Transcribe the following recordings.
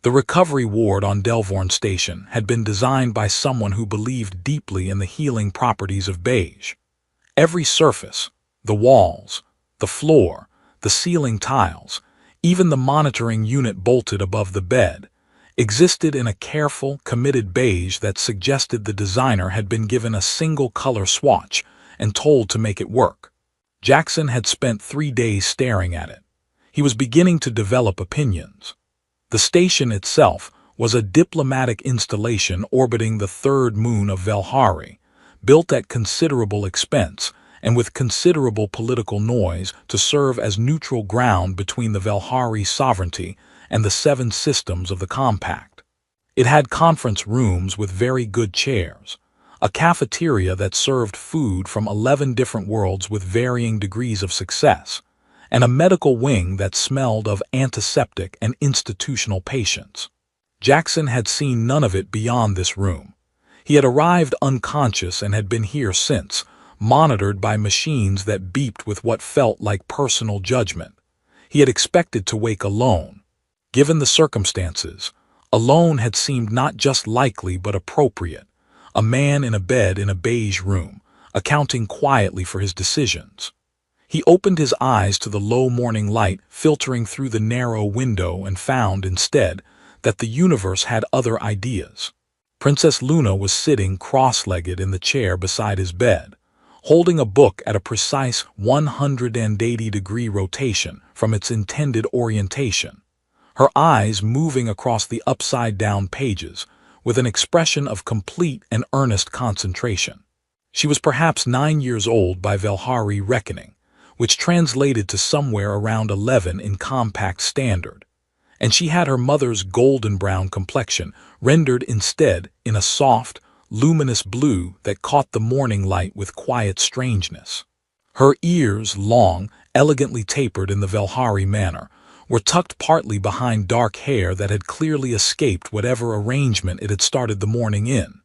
The recovery ward on Delvorn Station had been designed by someone who believed deeply in the healing properties of beige. Every surface, the walls, the floor, the ceiling tiles, even the monitoring unit bolted above the bed, existed in a careful, committed beige that suggested the designer had been given a single color swatch and told to make it work. Jackson had spent 3 days staring at it. He was beginning to develop opinions. The station itself was a diplomatic installation orbiting the third moon of Velhari, built at considerable expense and with considerable political noise to serve as neutral ground between the Velhari sovereignty and the 7 systems of the compact. It had conference rooms with very good chairs, a cafeteria that served food from 11 different worlds with varying degrees of success, and a medical wing that smelled of antiseptic and institutional patients. Jackson had seen none of it beyond this room. He had arrived unconscious and had been here since, monitored by machines that beeped with what felt like personal judgment. He had expected to wake alone. Given the circumstances, alone had seemed not just likely but appropriate. A man in a bed in a beige room, accounting quietly for his decisions. He opened his eyes to the low morning light filtering through the narrow window and found, instead, that the universe had other ideas. Princess Luna was sitting cross-legged in the chair beside his bed, holding a book at a precise 180-degree rotation from its intended orientation, her eyes moving across the upside-down pages with an expression of complete and earnest concentration. She was perhaps 9 years old by Velhari reckoning, which translated to somewhere around 11 in compact standard, and she had her mother's golden brown complexion rendered instead in a soft, luminous blue that caught the morning light with quiet strangeness. Her ears, long, elegantly tapered in the Velhari manner, were tucked partly behind dark hair that had clearly escaped whatever arrangement it had started the morning in.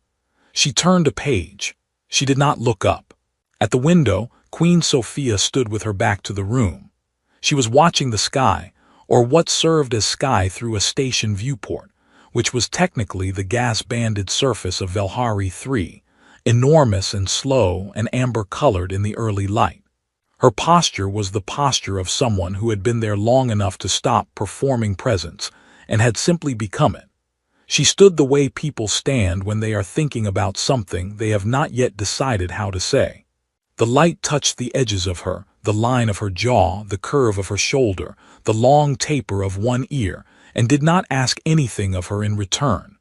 She turned a page. She did not look up. At the window, Queen Sophia stood with her back to the room. She was watching the sky, or what served as sky through a station viewport, which was technically the gas-banded surface of Velhari 3, enormous and slow and amber-colored in the early light. Her posture was the posture of someone who had been there long enough to stop performing presence and had simply become it. She stood the way people stand when they are thinking about something they have not yet decided how to say. The light touched the edges of her, the line of her jaw, the curve of her shoulder, the long taper of one ear, and did not ask anything of her in return.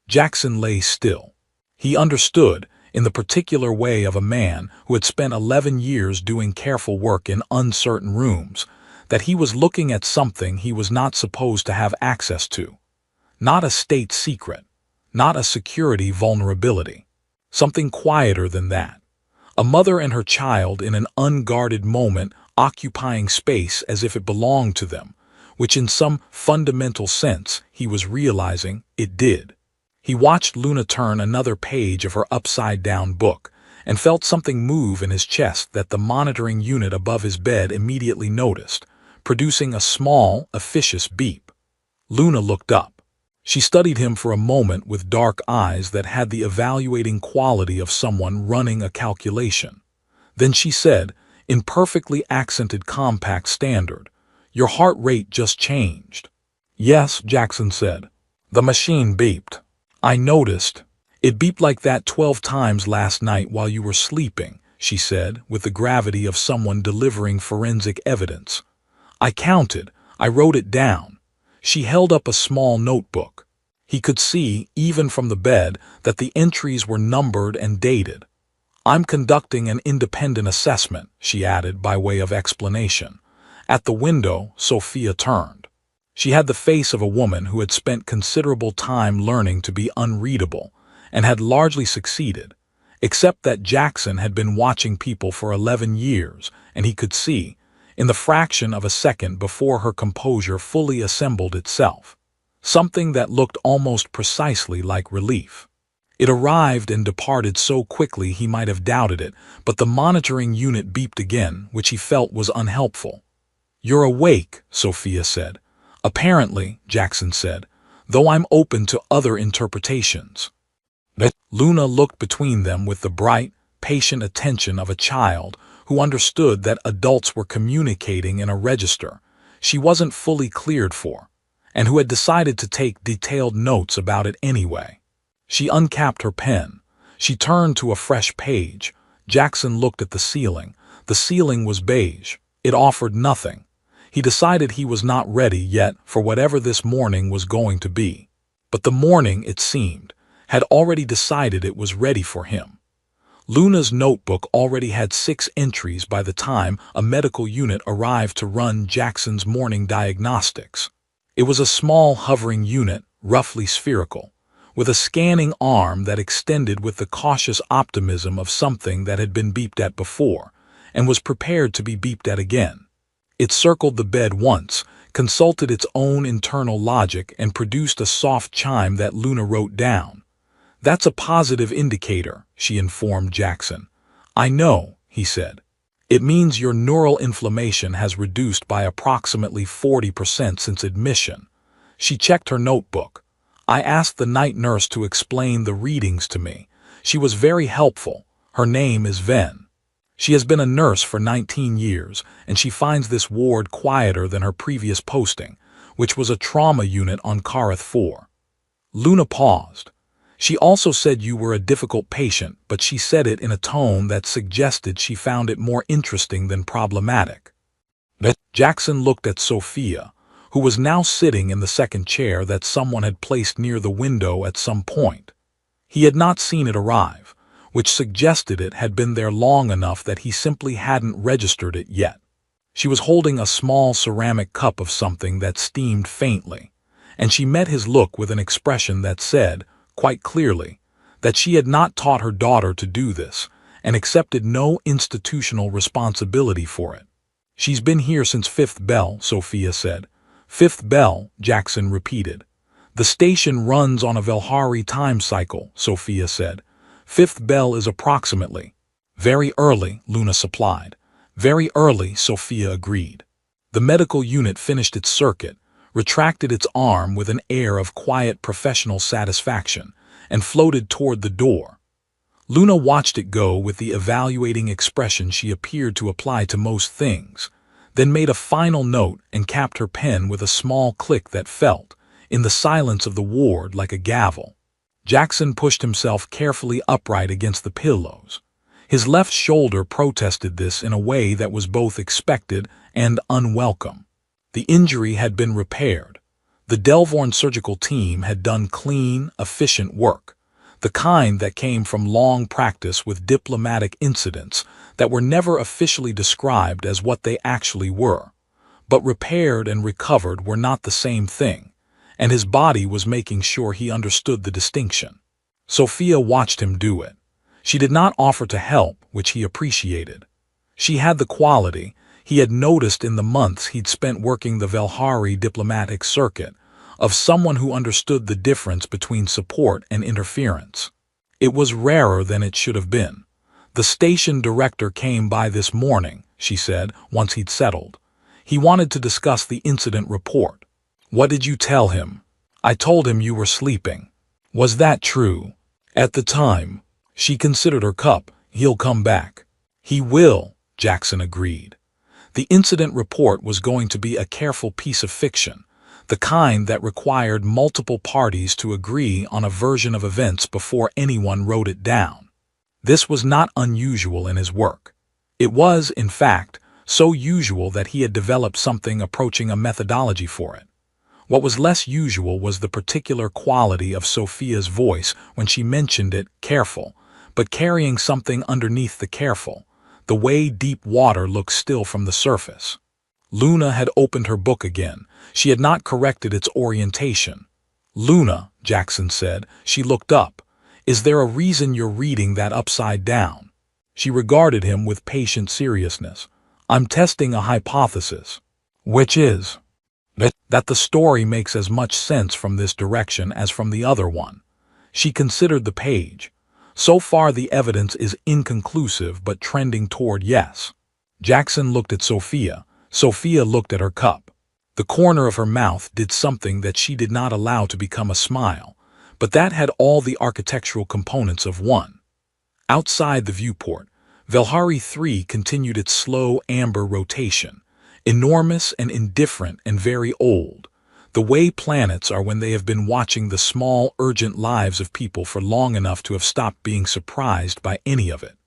Jackson lay still. He understood, in the particular way of a man who had spent 11 years doing careful work in uncertain rooms, that he was looking at something he was not supposed to have access to. Not a state secret, not a security vulnerability. Something quieter than that. A mother and her child in an unguarded moment occupying space as if it belonged to them, which in some fundamental sense he was realizing it did. He watched Luna turn another page of her upside-down book and felt something move in his chest that the monitoring unit above his bed immediately noticed, producing a small, officious beep. Luna looked up. She studied him for a moment with dark eyes that had the evaluating quality of someone running a calculation. Then she said, in perfectly accented compact standard, "Your heart rate just changed." "Yes," Jackson said. "The machine beeped. I noticed. It beeped like that 12 times last night while you were sleeping," she said, with the gravity of someone delivering forensic evidence. "I counted. I wrote it down." She held up a small notebook. He could see, even from the bed, that the entries were numbered and dated. "I'm conducting an independent assessment," she added by way of explanation. At the window, Sophia turned. She had the face of a woman who had spent considerable time learning to be unreadable, and had largely succeeded, except that Jackson had been watching people for 11 years, and he could see, in the fraction of a second before her composure fully assembled itself, something that looked almost precisely like relief. It arrived and departed so quickly he might have doubted it, but the monitoring unit beeped again, which he felt was unhelpful. "You're awake," Sophia said. "Apparently," Jackson said. though I'm open to other interpretations. Luna looked between them with the bright, patient attention of a child who understood that adults were communicating in a register she wasn't fully cleared for, and who had decided to take detailed notes about it anyway. She uncapped her pen. She turned to a fresh page. Jackson looked at the ceiling. The ceiling was beige. It offered nothing. He decided he was not ready yet for whatever this morning was going to be. But the morning, it seemed, had already decided it was ready for him. Luna's notebook already had 6 entries by the time a medical unit arrived to run Jackson's morning diagnostics. It was a small hovering unit, roughly spherical, with a scanning arm that extended with the cautious optimism of something that had been beeped at before and was prepared to be beeped at again. It circled the bed once, consulted its own internal logic, and produced a soft chime that Luna wrote down. "That's a positive indicator," she informed Jackson. "I know," he said. "It means your neural inflammation has reduced by approximately 40% since admission." She checked her notebook. "I asked the night nurse to explain the readings to me. She was very helpful. Her name is Ven. She has been a nurse for 19 years, and she finds this ward quieter than her previous posting, which was a trauma unit on Kareth 4. Luna paused. "She also said you were a difficult patient, but she said it in a tone that suggested she found it more interesting than problematic." Jackson looked at Sophia, who was now sitting in the second chair that someone had placed near the window at some point. He had not seen it arrive, which suggested it had been there long enough that he simply hadn't registered it yet. She was holding a small ceramic cup of something that steamed faintly, and she met his look with an expression that said, quite clearly, that she had not taught her daughter to do this and accepted no institutional responsibility for it. "She's been here since 5th bell," Sophia said. "5th bell," Jackson repeated. "The station runs on a Velhari time cycle," Sophia said. "5th bell is approximately—" "Very early," Luna supplied. "Very early," Sophia agreed. The medical unit finished its circuit, retracted its arm with an air of quiet professional satisfaction, and floated toward the door. Luna watched it go with the evaluating expression she appeared to apply to most things, then made a final note and capped her pen with a small click that felt, in the silence of the ward, like a gavel. Jackson pushed himself carefully upright against the pillows. His left shoulder protested this in a way that was both expected and unwelcome. The injury had been repaired. The Delvorn surgical team had done clean, efficient work, the kind that came from long practice with diplomatic incidents that were never officially described as what they actually were. But repaired and recovered were not the same thing, and his body was making sure he understood the distinction. Sophia watched him do it. She did not offer to help, which he appreciated. She had the quality he had noticed in the months he'd spent working the Velhari diplomatic circuit, of someone who understood the difference between support and interference. It was rarer than it should have been. "The station director came by this morning," she said, once he'd settled. "He wanted to discuss the incident report." "What did you tell him?" "I told him you were sleeping." "Was that true?" "At the time." She considered her cup. "He'll come back." "He will," Jackson agreed. The incident report was going to be a careful piece of fiction, the kind that required multiple parties to agree on a version of events before anyone wrote it down. This was not unusual in his work. It was, in fact, so usual that he had developed something approaching a methodology for it. What was less usual was the particular quality of Sophia's voice when she mentioned it, careful, but carrying something underneath the careful, the way deep water looks still from the surface. Luna had opened her book again. She had not corrected its orientation. "Luna," Jackson said. She looked up. "Is there a reason you're reading that upside down?" She regarded him with patient seriousness. "I'm testing a hypothesis." "Which is?" "That the story makes as much sense from this direction as from the other one." She considered the page. "So far the evidence is inconclusive but trending toward yes." Jackson looked at Sophia. Sophia looked at her cup. The corner of her mouth did something that she did not allow to become a smile, but that had all the architectural components of one. Outside the viewport, Velhari 3 continued its slow amber rotation, enormous and indifferent and very old, the way planets are when they have been watching the small, urgent lives of people for long enough to have stopped being surprised by any of it.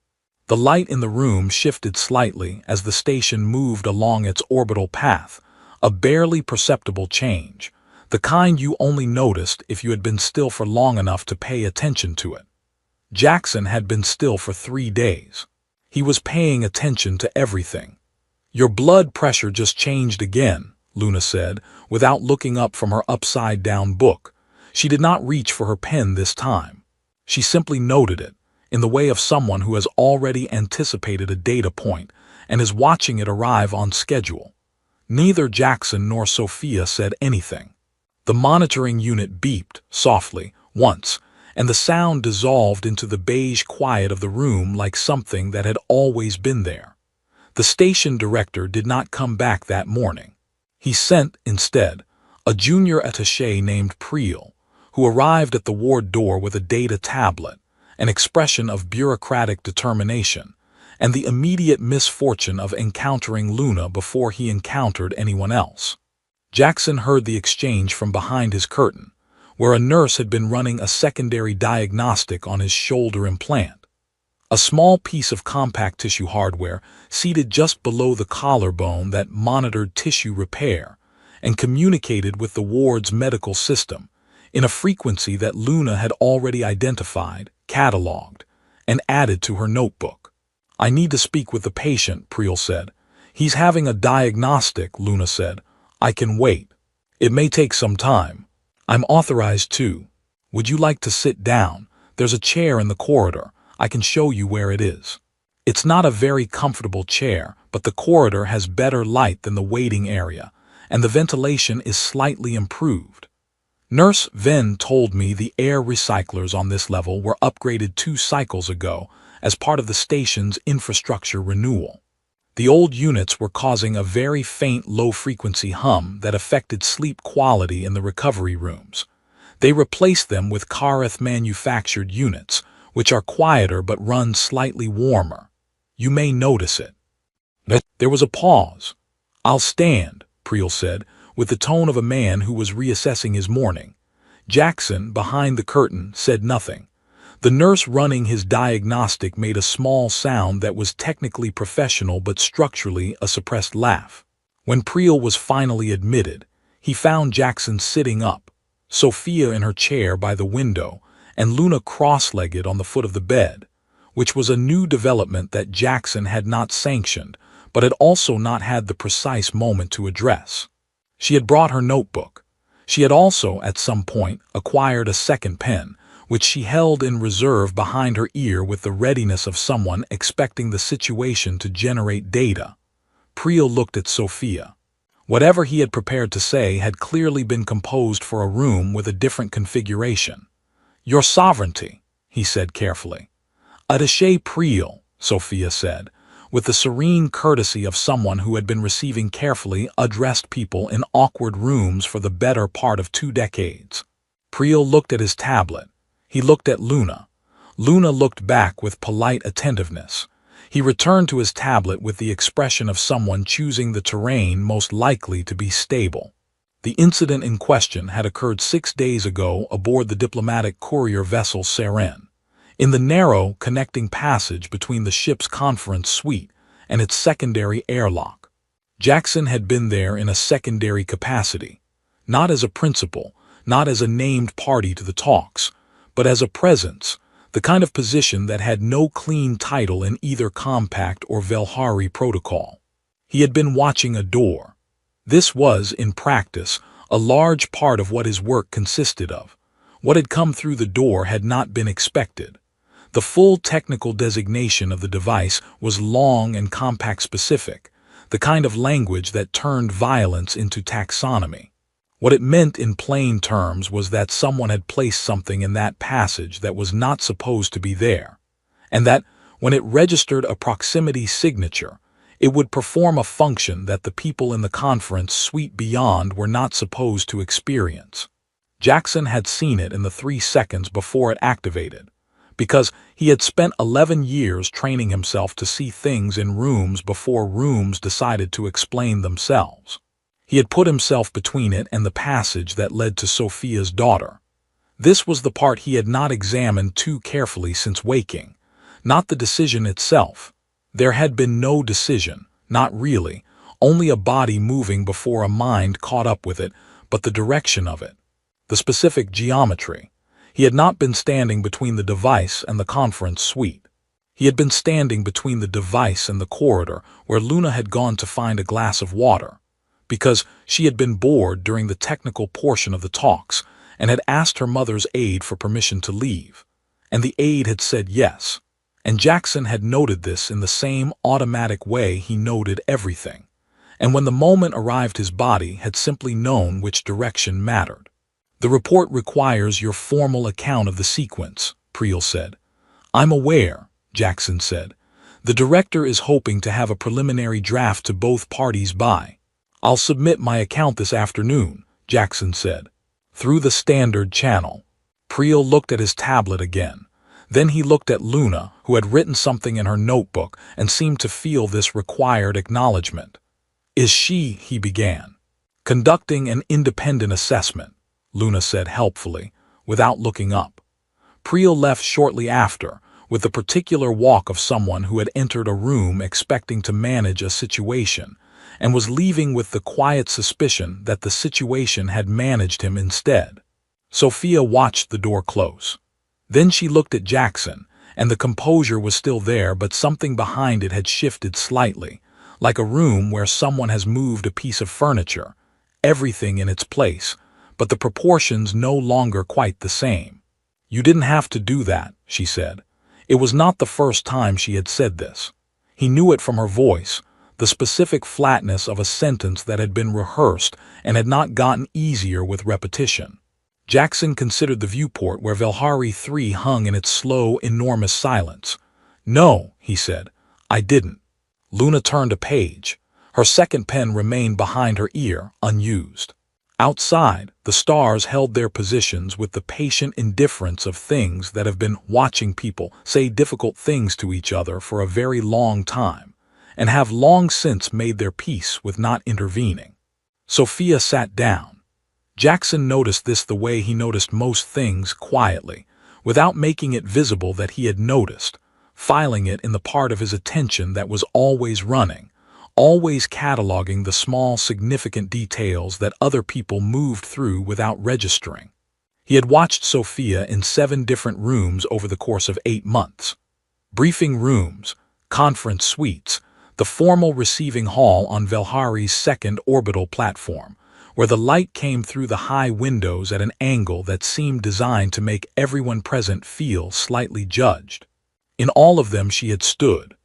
The light in the room shifted slightly as the station moved along its orbital path, a barely perceptible change, the kind you only noticed if you had been still for long enough to pay attention to it. Jackson had been still for 3 days. He was paying attention to everything. "Your blood pressure just changed again," Luna said, without looking up from her upside-down book. She did not reach for her pen this time. She simply noted it, in the way of someone who has already anticipated a data point and is watching it arrive on schedule. Neither Jackson nor Sophia said anything. The monitoring unit beeped, softly, once, and the sound dissolved into the beige quiet of the room like something that had always been there. The station director did not come back that morning. He sent, instead, a junior attaché named Priel, who arrived at the ward door with a data tablet, an expression of bureaucratic determination, and the immediate misfortune of encountering Luna before he encountered anyone else. Jackson heard the exchange from behind his curtain, where a nurse had been running a secondary diagnostic on his shoulder implant. A small piece of compact tissue hardware seated just below the collarbone that monitored tissue repair and communicated with the ward's medical system in a frequency that Luna had already identified, cataloged, and added to her notebook. "I need to speak with the patient," Priel said. "He's having a diagnostic," Luna said. "I can wait. It may take some time. I'm authorized to. Would you like to sit down? There's a chair in the corridor. I can show you where it is." It's not a very comfortable chair, but the corridor has better light than the waiting area, and the ventilation is slightly improved. Nurse Ven told me the air recyclers on this level were upgraded 2 cycles ago as part of the station's infrastructure renewal. The old units were causing a very faint low-frequency hum that affected sleep quality in the recovery rooms. They replaced them with Kareth-manufactured units, which are quieter but run slightly warmer. You may notice it. There was a pause. "I'll stand," Priel said, with the tone of a man who was reassessing his morning. Jackson, behind the curtain, said nothing. The nurse running his diagnostic made a small sound that was technically professional but structurally a suppressed laugh. When Priel was finally admitted, he found Jackson sitting up, Sophia in her chair by the window, and Luna cross-legged on the foot of the bed, which was a new development that Jackson had not sanctioned, but had also not had the precise moment to address. She had brought her notebook. She had also, at some point, acquired a second pen, which she held in reserve behind her ear with the readiness of someone expecting the situation to generate data. Priel looked at Sophia. Whatever he had prepared to say had clearly been composed for a room with a different configuration. "Your sovereignty," he said carefully. "Attaché Priel," Sophia said, with the serene courtesy of someone who had been receiving carefully addressed people in awkward rooms for the better part of 2 decades. Priel looked at his tablet. He looked at Luna. Luna looked back with polite attentiveness. He returned to his tablet with the expression of someone choosing the terrain most likely to be stable. The incident in question had occurred 6 days ago aboard the diplomatic courier vessel Seren, in the narrow, connecting passage between the ship's conference suite and its secondary airlock. Jackson had been there in a secondary capacity, not as a principal, not as a named party to the talks, but as a presence, the kind of position that had no clean title in either Compact or Velhari protocol. He had been watching a door. This was, in practice, a large part of what his work consisted of. What had come through the door had not been expected. The full technical designation of the device was long and compact-specific, the kind of language that turned violence into taxonomy. What it meant in plain terms was that someone had placed something in that passage that was not supposed to be there, and that, when it registered a proximity signature, It would perform a function that the people in the conference suite beyond were not supposed to experience. Jackson had seen it in the 3 seconds before it activated, because he had spent 11 years training himself to see things in rooms before rooms decided to explain themselves. He had put himself between it and the passage that led to Sophia's daughter. This was the part he had not examined too carefully since waking, not the decision itself. There had been no decision, not really, only a body moving before a mind caught up with it, but the direction of it. The specific geometry. He had not been standing between the device and the conference suite. He had been standing between the device and the corridor where Luna had gone to find a glass of water, because she had been bored during the technical portion of the talks and had asked her mother's aide for permission to leave, and the aide had said yes, and Jackson had noted this in the same automatic way he noted everything, and when the moment arrived his body had simply known which direction mattered. "The report requires your formal account of the sequence," Priel said. "I'm aware," Jackson said. "The director is hoping to have a preliminary draft to both parties by." "I'll submit my account this afternoon," Jackson said. "Through the standard channel." Priel looked at his tablet again. Then he looked at Luna, who had written something in her notebook and seemed to feel this required acknowledgement. "Is she," he began. "Conducting an independent assessment," Luna said helpfully, without looking up. Priel left shortly after, with the particular walk of someone who had entered a room expecting to manage a situation, and was leaving with the quiet suspicion that the situation had managed him instead. Sophia watched the door close. Then she looked at Jackson, and the composure was still there, but something behind it had shifted slightly, like a room where someone has moved a piece of furniture, everything in its place, but the proportions no longer quite the same. "You didn't have to do that," she said. It was not the first time she had said this. He knew it from her voice, the specific flatness of a sentence that had been rehearsed and had not gotten easier with repetition. Jackson considered the viewport where Velhari 3 hung in its slow, enormous silence. "No," he said, "I didn't." Luna turned a page. Her second pen remained behind her ear, unused. Outside, the stars held their positions with the patient indifference of things that have been watching people say difficult things to each other for a very long time, and have long since made their peace with not intervening. Sophia sat down. Jackson noticed this the way he noticed most things, quietly, without making it visible that he had noticed, filing it in the part of his attention that was always running, always cataloging the small significant details that other people moved through without registering. He had watched Sophia in 7 different rooms over the course of 8 months. Briefing rooms, conference suites, the formal receiving hall on Velhari's second orbital platform, where the light came through the high windows at an angle that seemed designed to make everyone present feel slightly judged. In all of them she had stood.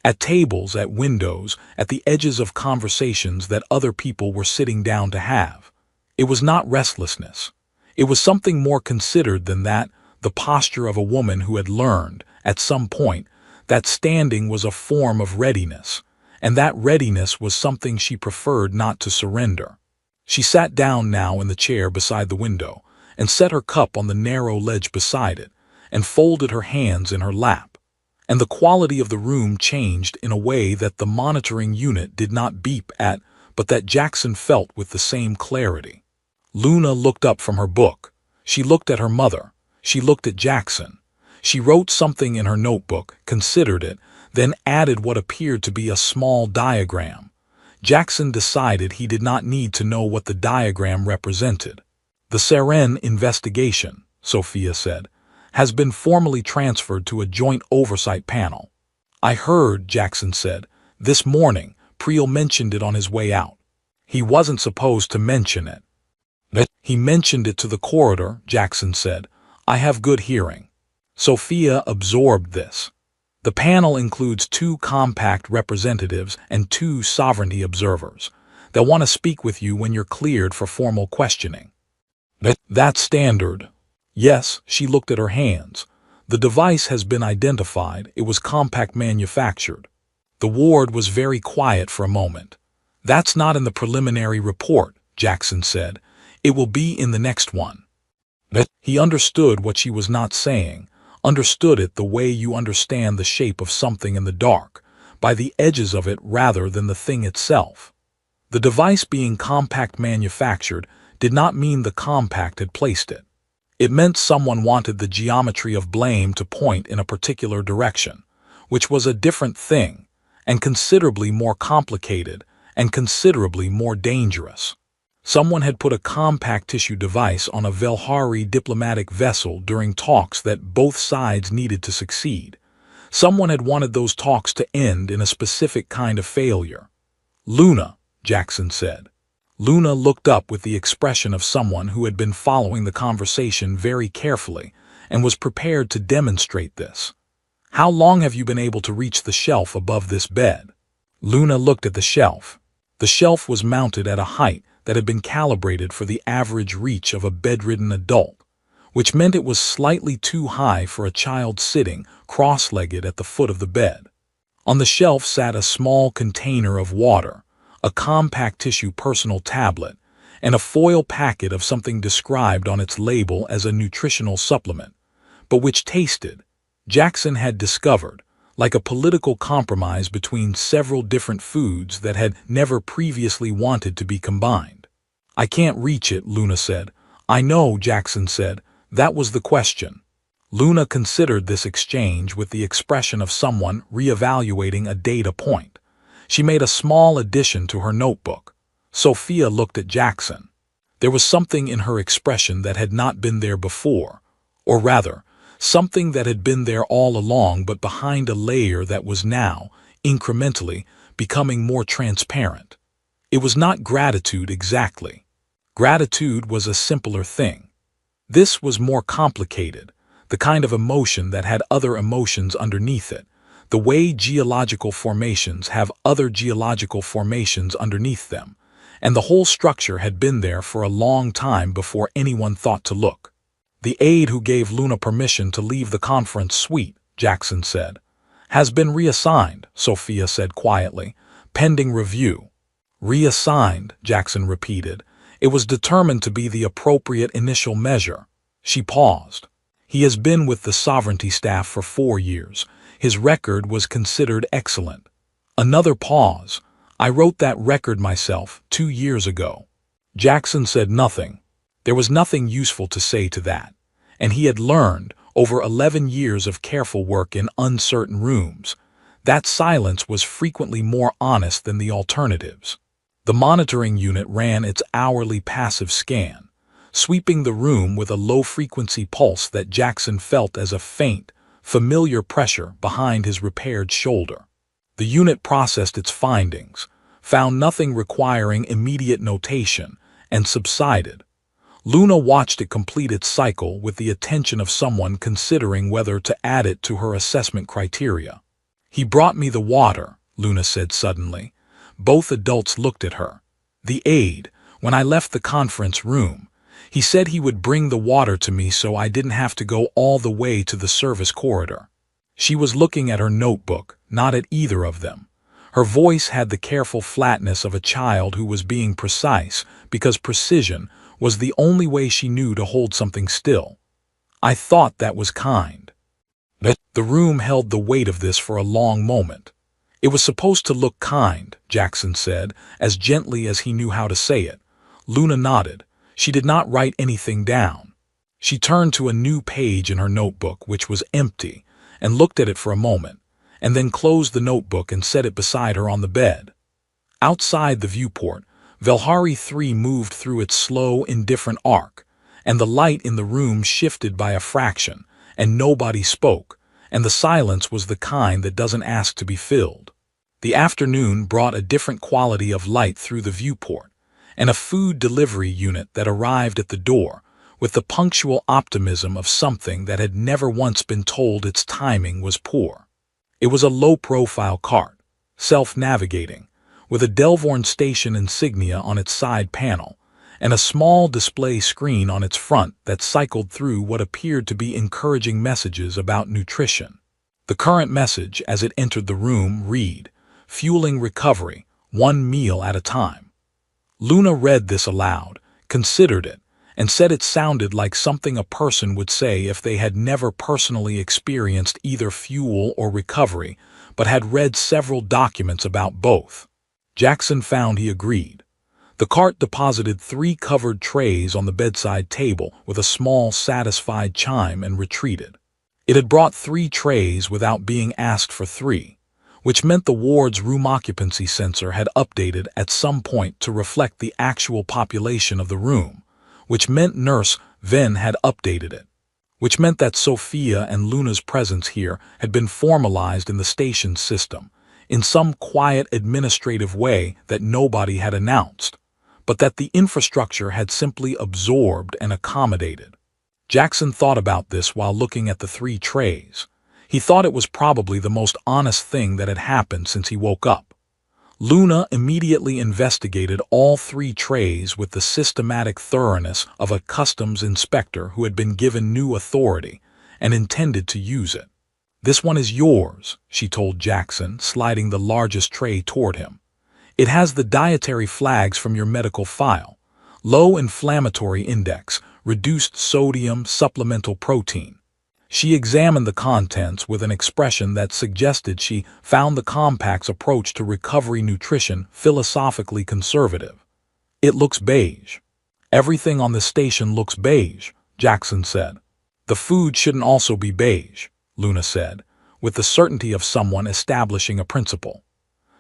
At tables, at windows, at the edges of conversations that other people were sitting down to have. It was not restlessness. It was something more considered than that, the posture of a woman who had learned, at some point, that standing was a form of readiness, and that readiness was something she preferred not to surrender. She sat down now in the chair beside the window, and set her cup on the narrow ledge beside it, and folded her hands in her lap. And the quality of the room changed in a way that the monitoring unit did not beep at, but that Jackson felt with the same clarity. Luna looked up from her book. She looked at her mother. She looked at Jackson. She wrote something in her notebook, considered it, then added what appeared to be a small diagram. Jackson decided he did not need to know what the diagram represented. "The Seren investigation," Sophia said, "has been formally transferred to a joint oversight panel." "I heard," Jackson said, "this morning Priel mentioned it on his way out." "He wasn't supposed to mention it." "He mentioned it to the corridor," Jackson said. "I have good hearing." Sophia absorbed this. The panel includes 2 compact representatives and 2 sovereignty observers. They'll want to speak with you when you're cleared for formal questioning. "That's standard." "Yes," she looked at her hands. "The device has been identified. It was compact manufactured." The ward was very quiet for a moment. "That's not in the preliminary report," Jackson said. "It will be in the next one." He understood what she was not saying, understood it the way you understand the shape of something in the dark, by the edges of it rather than the thing itself. The device being compact manufactured did not mean the compact had placed it. It meant someone wanted the geometry of blame to point in a particular direction, which was a different thing, and considerably more complicated, and considerably more dangerous. Someone had put a compact tissue device on a Velhari diplomatic vessel during talks that both sides needed to succeed. Someone had wanted those talks to end in a specific kind of failure. "Luna," Jackson said. Luna looked up with the expression of someone who had been following the conversation very carefully and was prepared to demonstrate this. "How long have you been able to reach the shelf above this bed?" Luna looked at the shelf. The shelf was mounted at a height that had been calibrated for the average reach of a bedridden adult, which meant it was slightly too high for a child sitting cross-legged at the foot of the bed. On the shelf sat a small container of water, a compact tissue personal tablet, and a foil packet of something described on its label as a nutritional supplement, but which tasted, Jackson had discovered, like a political compromise between several different foods that had never previously wanted to be combined. "I can't reach it," Luna said. "I know," Jackson said. "That was the question." Luna considered this exchange with the expression of someone reevaluating a data point. She made a small addition to her notebook. Sophia looked at Jackson. There was something in her expression that had not been there before, or rather, something that had been there all along but behind a layer that was now, incrementally, becoming more transparent. It was not gratitude exactly. Gratitude was a simpler thing. This was more complicated, the kind of emotion that had other emotions underneath it, the way geological formations have other geological formations underneath them, and the whole structure had been there for a long time before anyone thought to look. "The aide who gave Luna permission to leave the conference suite," Jackson said, "has been reassigned," Sophia said quietly, "pending review." "Reassigned," Jackson repeated. "It was determined to be the appropriate initial measure." She paused. "He has been with the sovereignty staff for 4 years. His record was considered excellent." Another pause. "I wrote that record myself 2 years ago." Jackson said nothing. There was nothing useful to say to that, and he had learned, over 11 years of careful work in uncertain rooms, that silence was frequently more honest than the alternatives. The monitoring unit ran its hourly passive scan, sweeping the room with a low-frequency pulse that Jackson felt as a faint, familiar pressure behind his repaired shoulder. The unit processed its findings, found nothing requiring immediate notation, and subsided. Luna watched it complete its cycle with the attention of someone considering whether to add it to her assessment criteria. "He brought me the water," Luna said suddenly. Both adults looked at her. "The aide, when I left the conference room. He said he would bring the water to me so I didn't have to go all the way to the service corridor." She was looking at her notebook, not at either of them. Her voice had the careful flatness of a child who was being precise because precision was the only way she knew to hold something still. "I thought that was kind." The room held the weight of this for a long moment. "It was supposed to look kind," Jackson said, as gently as he knew how to say it. Luna nodded. She did not write anything down. She turned to a new page in her notebook, which was empty, and looked at it for a moment, and then closed the notebook and set it beside her on the bed. Outside the viewport, Velhari 3 moved through its slow, indifferent arc, and the light in the room shifted by a fraction, and nobody spoke, and the silence was the kind that doesn't ask to be filled. The afternoon brought a different quality of light through the viewport, and a food delivery unit that arrived at the door, with the punctual optimism of something that had never once been told its timing was poor. It was a low-profile cart, self-navigating, with a Delvorn station insignia on its side panel, and a small display screen on its front that cycled through what appeared to be encouraging messages about nutrition. The current message, as it entered the room, read, fueling recovery, one meal at a time. Luna read this aloud, considered it, and said it sounded like something a person would say if they had never personally experienced either fuel or recovery, but had read several documents about both. Jackson found he agreed. The cart deposited 3 covered trays on the bedside table with a small, satisfied chime and retreated. It had brought 3 trays without being asked for 3, which meant the ward's room occupancy sensor had updated at some point to reflect the actual population of the room, which meant Nurse Ven had updated it, which meant that Sophia and Luna's presence here had been formalized in the station's system, in some quiet administrative way that nobody had announced, but that the infrastructure had simply absorbed and accommodated. Jackson thought about this while looking at the 3 trays. He thought it was probably the most honest thing that had happened since he woke up. Luna immediately investigated all 3 trays with the systematic thoroughness of a customs inspector who had been given new authority and intended to use it. "This one is yours," she told Jackson, sliding the largest tray toward him. "It has the dietary flags from your medical file: low inflammatory index, reduced sodium, supplemental protein." She examined the contents with an expression that suggested she found the compact's approach to recovery nutrition philosophically conservative. "It looks beige." "Everything on the station looks beige," Jackson said. "The food shouldn't also be beige," Luna said, with the certainty of someone establishing a principle.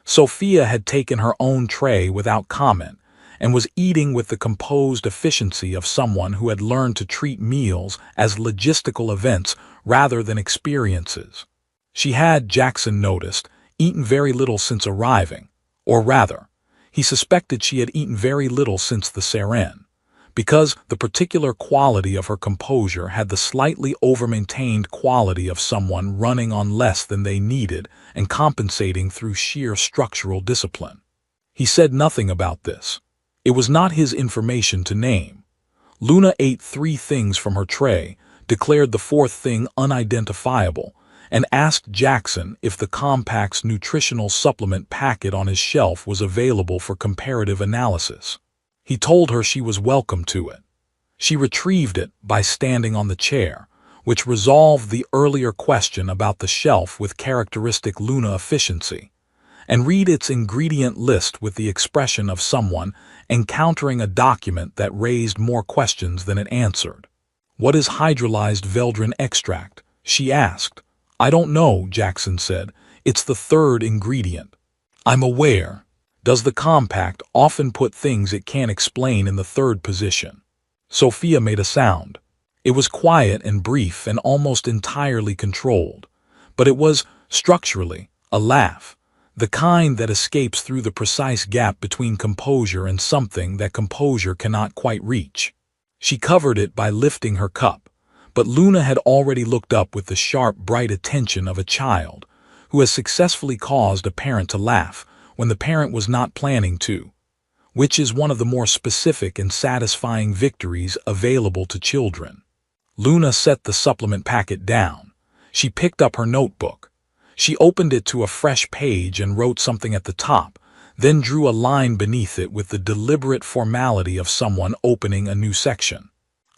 Sophia had taken her own tray without comment and was eating with the composed efficiency of someone who had learned to treat meals as logistical events rather than experiences. She had, Jackson noticed, eaten very little since arriving, or rather, he suspected she had eaten very little since the Seren, because the particular quality of her composure had the slightly over-maintained quality of someone running on less than they needed and compensating through sheer structural discipline. He said nothing about this. It was not his information to name. Luna ate 3 things from her tray, declared the 4th thing unidentifiable, and asked Jackson if the compact's nutritional supplement packet on his shelf was available for comparative analysis. He told her she was welcome to it. She retrieved it by standing on the chair, which resolved the earlier question about the shelf with characteristic Luna efficiency, and read its ingredient list with the expression of someone encountering a document that raised more questions than it answered. "What is hydrolyzed Veldrin extract?" she asked. "I don't know," Jackson said. "It's the 3rd ingredient." "I'm aware. Does the compact often put things it can't explain in the 3rd position?" Sophia made a sound. It was quiet and brief and almost entirely controlled, but it was, structurally, a laugh, the kind that escapes through the precise gap between composure and something that composure cannot quite reach. She covered it by lifting her cup, but Luna had already looked up with the sharp, bright attention of a child who has successfully caused a parent to laugh when the parent was not planning to, which is one of the more specific and satisfying victories available to children. Luna set the supplement packet down. She picked up her notebook. She opened it to a fresh page and wrote something at the top, then drew a line beneath it with the deliberate formality of someone opening a new section.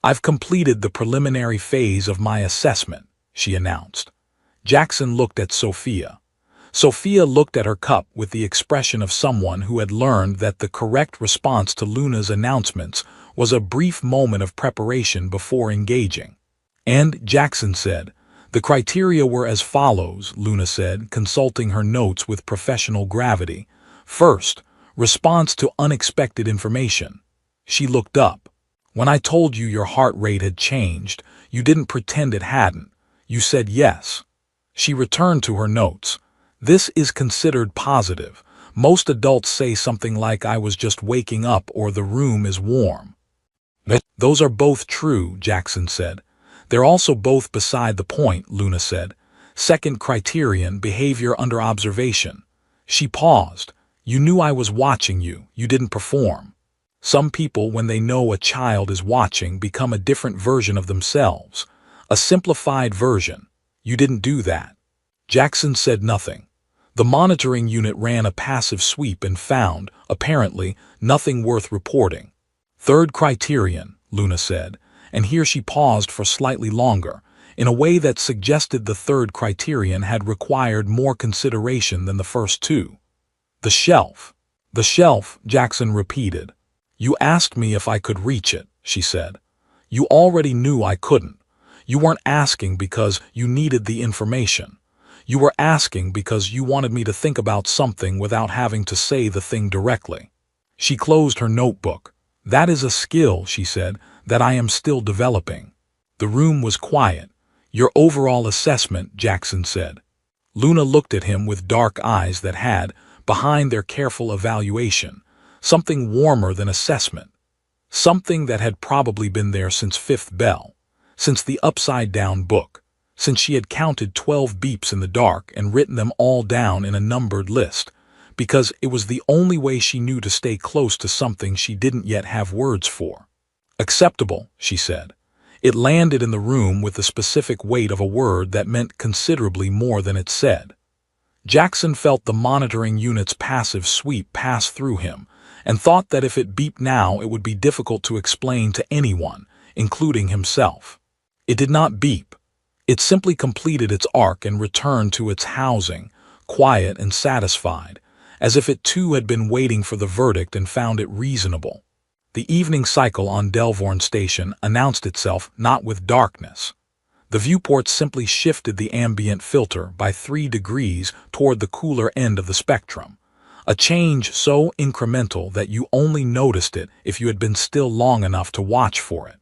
"I've completed the preliminary phase of my assessment," she announced. Jackson looked at Sophia. Sophia looked at her cup with the expression of someone who had learned that the correct response to Luna's announcements was a brief moment of preparation before engaging. "And," Jackson said, "the criteria were as follows," Luna said, consulting her notes with professional gravity. "First, response to unexpected information." She looked up. "When I told you your heart rate had changed, you didn't pretend it hadn't. You said yes." She returned to her notes. "This is considered positive. Most adults say something like 'I was just waking up' or 'the room is warm.'" "Those are both true," Jackson said. "They're also both beside the point," Luna said. "Second criterion, behavior under observation." She paused. "You knew I was watching you. You didn't perform." Some people, when they know a child is watching, become a different version of themselves. A simplified version. You didn't do that. Jackson said nothing. The monitoring unit ran a passive sweep and found, apparently, nothing worth reporting. Third criterion, Luna said, and here she paused for slightly longer, in a way that suggested the third criterion had required more consideration than the first two. The shelf. The shelf, Jackson repeated. You asked me if I could reach it, she said. You already knew I couldn't. You weren't asking because you needed the information. You were asking because you wanted me to think about something without having to say the thing directly. She closed her notebook. That is a skill, she said, that I am still developing. The room was quiet. Your overall assessment, Jackson said. Luna looked at him with dark eyes that had, behind their careful evaluation, something warmer than assessment. Something that had probably been there since Fifth Bell, since the upside-down book, since she had counted 12 beeps in the dark and written them all down in a numbered list, because it was the only way she knew to stay close to something she didn't yet have words for. Acceptable, she said. It landed in the room with the specific weight of a word that meant considerably more than it said. Jackson felt the monitoring unit's passive sweep pass through him, and thought that if it beeped now it would be difficult to explain to anyone, including himself. It did not beep. It simply completed its arc and returned to its housing, quiet and satisfied, as if it too had been waiting for the verdict and found it reasonable. The evening cycle on Delvorn Station announced itself not with darkness. The viewport simply shifted the ambient filter by 3 degrees toward the cooler end of the spectrum, a change so incremental that you only noticed it if you had been still long enough to watch for it.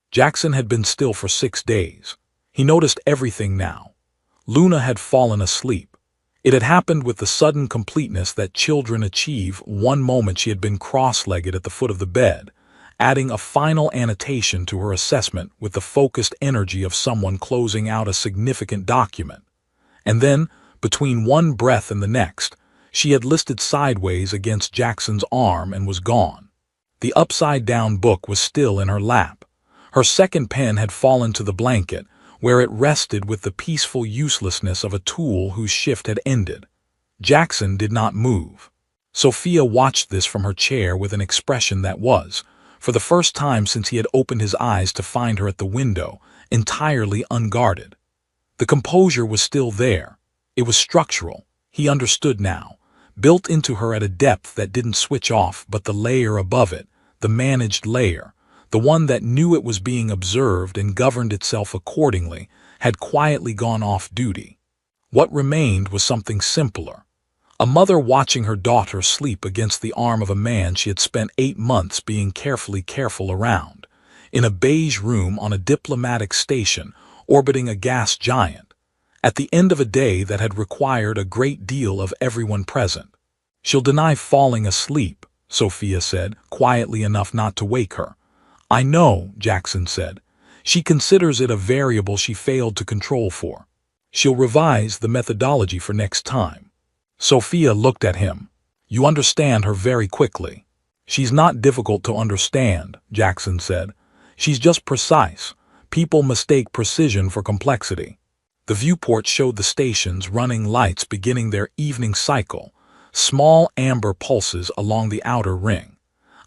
Jackson had been still for 6 days. He noticed everything now. Luna had fallen asleep. It had happened with the sudden completeness that children achieve one moment she had been cross-legged at the foot of the bed, adding a final annotation to her assessment with the focused energy of someone closing out a significant document. And then, between one breath and the next, she had listed sideways against Jackson's arm and was gone. The upside-down book was still in her lap. Her second pen had fallen to the blanket, where it rested with the peaceful uselessness of a tool whose shift had ended. Jackson did not move. Sophia watched this from her chair with an expression that was, for the first time since he had opened his eyes to find her at the window, entirely unguarded. The composure was still there. It was structural, he understood now, built into her at a depth that didn't switch off but the layer above it, the managed layer, the one that knew it was being observed and governed itself accordingly, had quietly gone off duty. What remained was something simpler. A mother watching her daughter sleep against the arm of a man she had spent 8 months being careful around, in a beige room on a diplomatic station orbiting a gas giant, at the end of a day that had required a great deal of everyone present. She'll deny falling asleep, Sophia said, quietly enough not to wake her. I know, Jackson said. She considers it a variable she failed to control for. She'll revise the methodology for next time. Sophia looked at him. You understand her very quickly. She's not difficult to understand, Jackson said. She's just precise. People mistake precision for complexity. The viewport showed the station's running lights beginning their evening cycle, small amber pulses along the outer ring.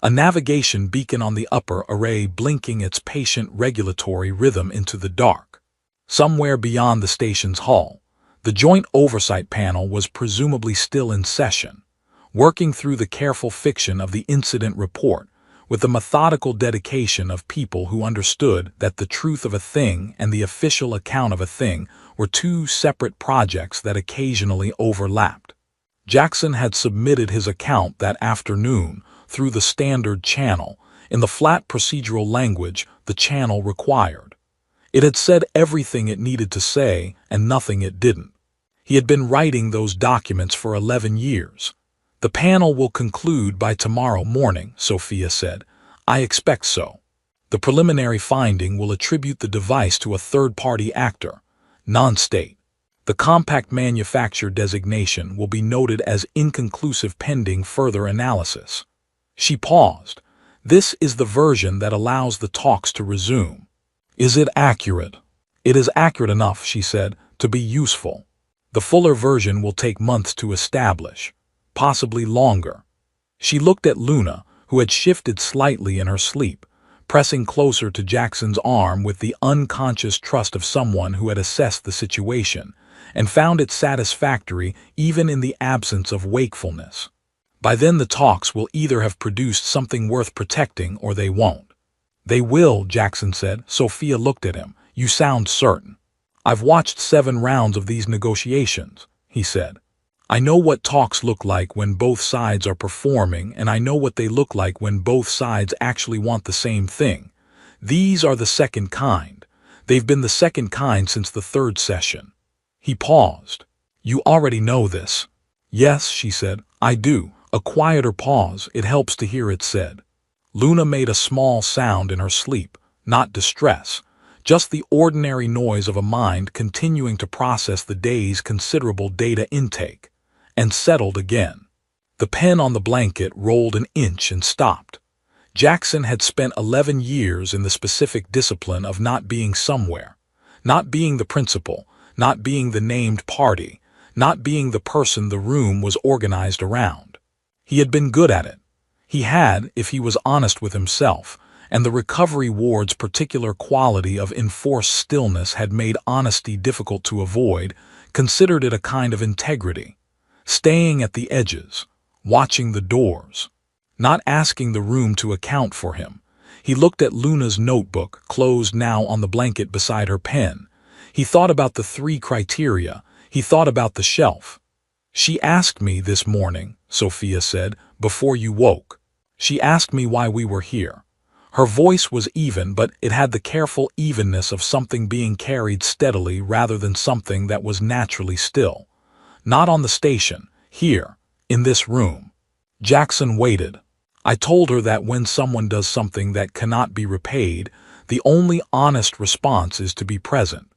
A navigation beacon on the upper array blinking its patient regulatory rhythm into the dark. Somewhere beyond the station's hull, the Joint Oversight Panel was presumably still in session, working through the careful fiction of the incident report with the methodical dedication of people who understood that the truth of a thing and the official account of a thing were 2 separate projects that occasionally overlapped. Jackson had submitted his account that afternoon through the standard channel, in the flat procedural language the channel required. It had said everything it needed to say and nothing it didn't. He had been writing those documents for 11 years. The panel will conclude by tomorrow morning, Sophia said. I expect so. The preliminary finding will attribute the device to a third-party actor, non-state. The compact manufacture designation will be noted as inconclusive pending further analysis. She paused. This is the version that allows the talks to resume. Is it accurate? It is accurate enough, she said, to be useful. The fuller version will take months to establish, possibly longer. She looked at Luna, who had shifted slightly in her sleep, pressing closer to Jackson's arm with the unconscious trust of someone who had assessed the situation and found it satisfactory even in the absence of wakefulness. By then the talks will either have produced something worth protecting or they won't. They will, Jackson said. Sophia looked at him. You sound certain. I've watched 7 rounds of these negotiations, he said. I know what talks look like when both sides are performing, and I know what they look like when both sides actually want the same thing. These are the second kind. They've been the second kind since the 3rd session. He paused. You already know this. Yes, she said. I do. A quieter pause. It helps to hear it said. Luna made a small sound in her sleep, not distress, just the ordinary noise of a mind continuing to process the day's considerable data intake, and settled again. The pen on the blanket rolled an inch and stopped. Jackson had spent 11 years in the specific discipline of not being somewhere, not being the principal, not being the named party, not being the person the room was organized around. He had been good at it. He had, if he was honest with himself, and the recovery ward's particular quality of enforced stillness had made honesty difficult to avoid, considered it a kind of integrity. Staying at the edges, watching the doors, not asking the room to account for him. He looked at Luna's notebook, closed now on the blanket beside her pen. He thought about the 3 criteria. He thought about the shelf. She asked me this morning, Sophia said, before you woke. She asked me why we were here. Her voice was even, but it had the careful evenness of something being carried steadily rather than something that was naturally still. Not on the station, here, in this room. Jackson waited. I told her that when someone does something that cannot be repaid, the only honest response is to be present.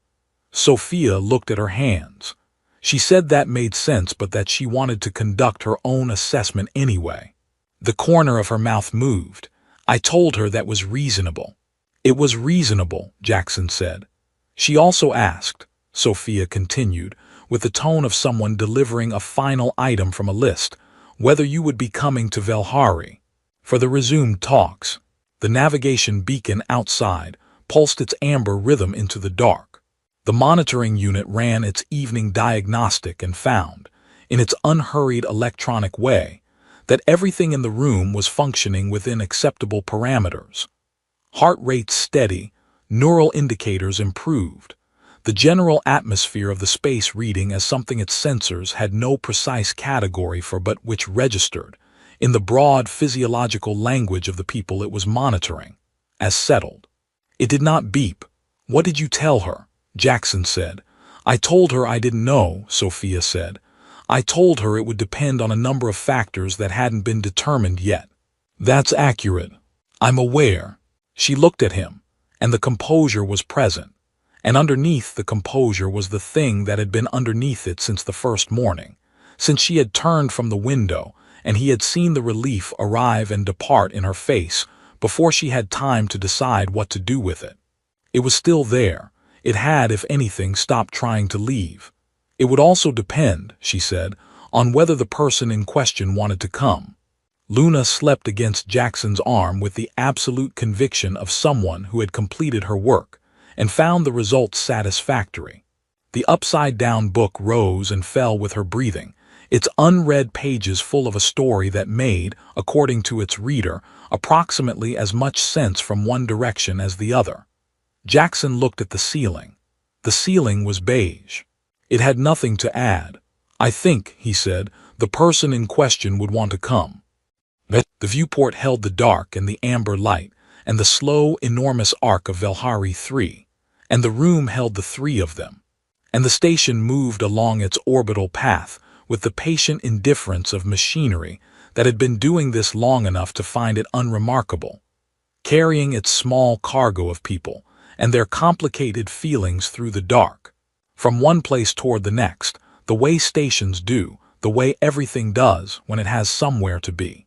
Sophia looked at her hands. She said that made sense, but that she wanted to conduct her own assessment anyway. The corner of her mouth moved. I told her that was reasonable. It was reasonable, Jackson said. She also asked, Sophia continued, with the tone of someone delivering a final item from a list, whether you would be coming to Velhari for the resumed talks. The navigation beacon outside pulsed its amber rhythm into the dark. The monitoring unit ran its evening diagnostic and found, in its unhurried electronic way, that everything in the room was functioning within acceptable parameters. Heart rate steady, neural indicators improved. The general atmosphere of the space reading as something its sensors had no precise category for but which registered, in the broad physiological language of the people it was monitoring, as settled. It did not beep. What did you tell her? Jackson said. I told her I didn't know, Sophia said. I told her it would depend on a number of factors that hadn't been determined yet. That's accurate. I'm aware. She looked at him, and the composure was present. And underneath the composure was the thing that had been underneath it since the first morning, since she had turned from the window and he had seen the relief arrive and depart in her face before she had time to decide what to do with it. It was still there. It had, if anything, stopped trying to leave. It would also depend, she said, on whether the person in question wanted to come. Luna slept against Jackson's arm with the absolute conviction of someone who had completed her work and found the results satisfactory. The upside-down book rose and fell with her breathing, its unread pages full of a story that made, according to its reader, approximately as much sense from one direction as the other. Jackson looked at the ceiling. The ceiling was beige. It had nothing to add. I think, he said, the person in question would want to come. The viewport held the dark and the amber light, and the slow, enormous arc of Velhari 3, and the room held the 3 of them. And the station moved along its orbital path with the patient indifference of machinery that had been doing this long enough to find it unremarkable, carrying its small cargo of people and their complicated feelings through the dark, from one place toward the next, the way stations do, the way everything does when it has somewhere to be.